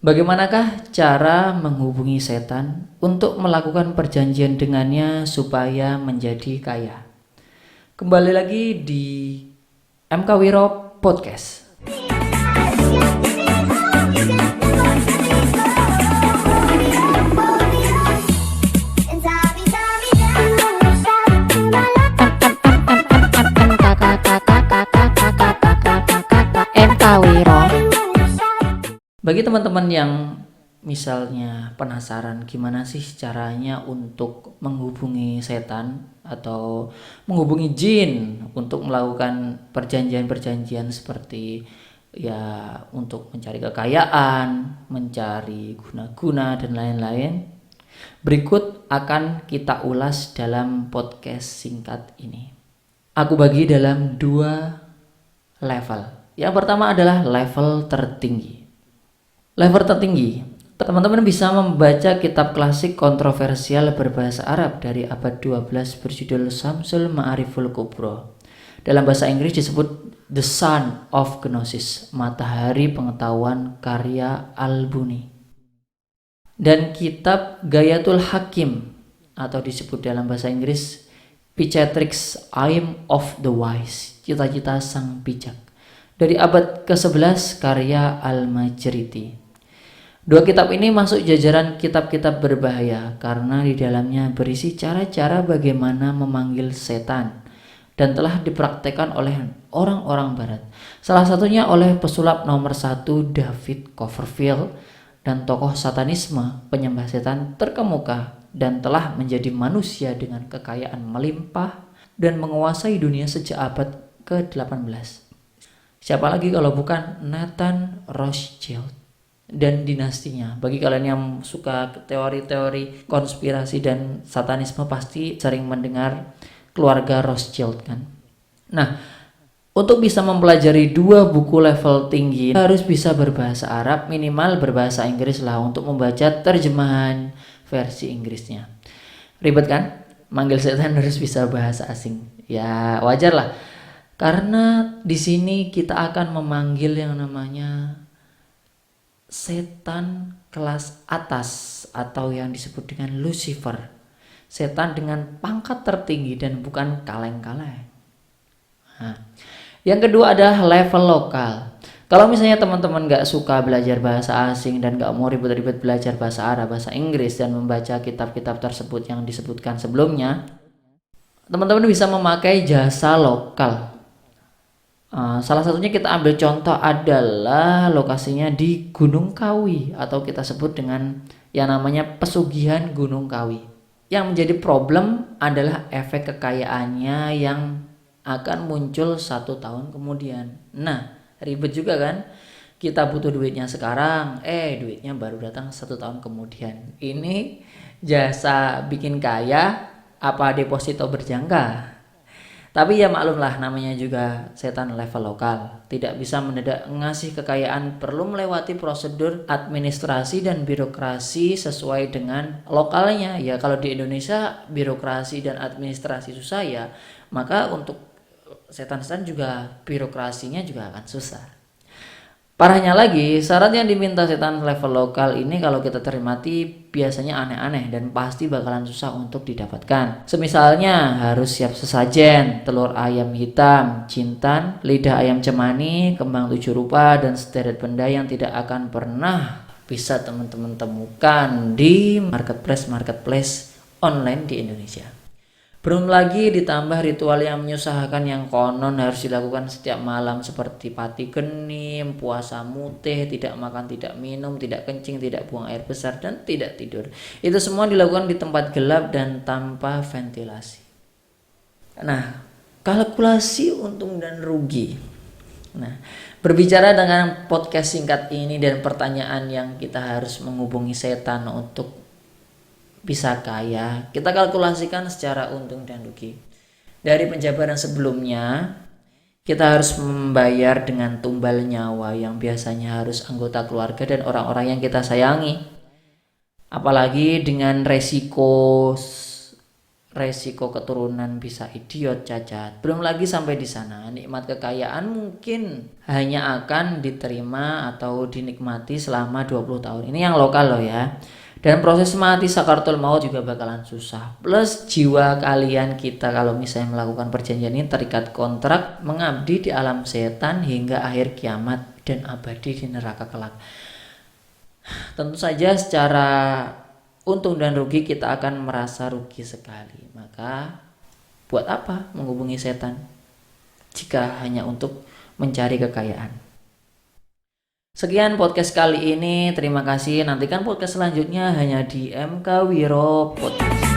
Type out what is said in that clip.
Bagaimanakah cara menghubungi setan untuk melakukan perjanjian dengannya supaya menjadi kaya? Kembali lagi di MK Wiro Podcast. MK Wiro. Bagi teman-teman yang misalnya penasaran gimana sih caranya untuk menghubungi setan atau menghubungi jin untuk melakukan perjanjian-perjanjian seperti ya untuk mencari kekayaan, mencari guna-guna dan lain-lain. Berikut akan kita ulas dalam podcast singkat ini. Aku bagi dalam 2 level. Yang pertama adalah level tertinggi. Level tertinggi, teman-teman bisa membaca kitab klasik kontroversial berbahasa Arab dari abad 12 berjudul Syamsul Ma'ariful Kubro. Dalam bahasa Inggris disebut The Sun of Gnosis, Matahari Pengetahuan karya Al-Buni. Dan kitab Ghayatul Hakim atau disebut dalam bahasa Inggris Picatrix Aim of the Wise, Cita-cita Sang Bijak, dari abad ke-11 karya Al-Majriti. 2 kitab ini masuk jajaran kitab-kitab berbahaya karena di dalamnya berisi cara-cara bagaimana memanggil setan dan telah dipraktekkan oleh orang-orang barat. Salah satunya oleh pesulap nomor 1 David Copperfield dan tokoh satanisme penyembah setan terkemuka dan telah menjadi manusia dengan kekayaan melimpah dan menguasai dunia sejak abad ke-18. Siapa lagi kalau bukan Nathan Rothschild dan dinastinya. Bagi kalian yang suka teori-teori konspirasi dan satanisme pasti sering mendengar keluarga Rothschild kan. Nah, untuk bisa mempelajari 2 buku level tinggi harus bisa berbahasa Arab, minimal berbahasa Inggris lah untuk membaca terjemahan versi Inggrisnya. Ribet kan? Manggil setan harus bisa bahasa asing. Ya, wajar lah. Karena di sini kita akan memanggil yang namanya setan kelas atas atau yang disebut dengan Lucifer, setan dengan pangkat tertinggi dan bukan kaleng-kaleng. Nah, yang kedua adalah level lokal. Kalau misalnya teman-teman gak suka belajar bahasa asing dan gak mau ribet-ribet belajar bahasa Arab, bahasa Inggris dan membaca kitab-kitab tersebut yang disebutkan sebelumnya, teman-teman bisa memakai jasa lokal. Salah satunya kita ambil contoh adalah lokasinya di Gunung Kawi atau kita sebut dengan yang namanya pesugihan Gunung Kawi. Yang menjadi problem adalah efek kekayaannya yang akan muncul 1 tahun kemudian. Nah, ribet juga kan? Kita butuh duitnya sekarang, duitnya baru datang 1 tahun kemudian. Ini jasa bikin kaya apa deposito berjangka? Tapi ya maklumlah, namanya juga setan level lokal. Tidak bisa mendadak ngasih kekayaan, perlu melewati prosedur administrasi dan birokrasi sesuai dengan lokalnya. Ya kalau di Indonesia birokrasi dan administrasi susah ya, maka untuk setan-setan juga birokrasinya juga akan susah. Parahnya lagi, syarat yang diminta setan level lokal ini kalau kita cermati biasanya aneh-aneh dan pasti bakalan susah untuk didapatkan. Semisalnya harus siap sesajen, telur ayam hitam, jintan, lidah ayam cemani, kembang 7 rupa, dan sederet benda yang tidak akan pernah bisa teman-teman temukan di marketplace online di Indonesia. Belum lagi ditambah ritual yang menyusahkan yang konon harus dilakukan setiap malam seperti pati kenim, puasa mutih, tidak makan, tidak minum, tidak kencing, tidak buang air besar, dan tidak tidur. Itu semua dilakukan di tempat gelap dan tanpa ventilasi. Nah, kalkulasi untung dan rugi. Nah, berbicara dengan podcast singkat ini dan pertanyaan yang kita harus menghubungi setan untuk bisa kaya, kita kalkulasikan secara untung dan rugi. Dari penjabaran sebelumnya, kita harus membayar dengan tumbal nyawa yang biasanya harus anggota keluarga dan orang-orang yang kita sayangi. Apalagi dengan resiko resiko keturunan bisa idiot, cacat. Belum lagi sampai di sana, nikmat kekayaan mungkin hanya akan diterima atau dinikmati selama 20 tahun. Ini yang lokal loh ya. Dan proses mati sakaratul maut juga bakalan susah. Plus jiwa kalian kita kalau misalnya melakukan perjanjian ini terikat kontrak mengabdi di alam setan hingga akhir kiamat dan abadi di neraka kelak. Tentu saja secara untung dan rugi kita akan merasa rugi sekali. Maka buat apa menghubungi setan jika hanya untuk mencari kekayaan? Sekian podcast kali ini. Terima kasih. Nantikan podcast selanjutnya hanya di MK Wiro Podcast.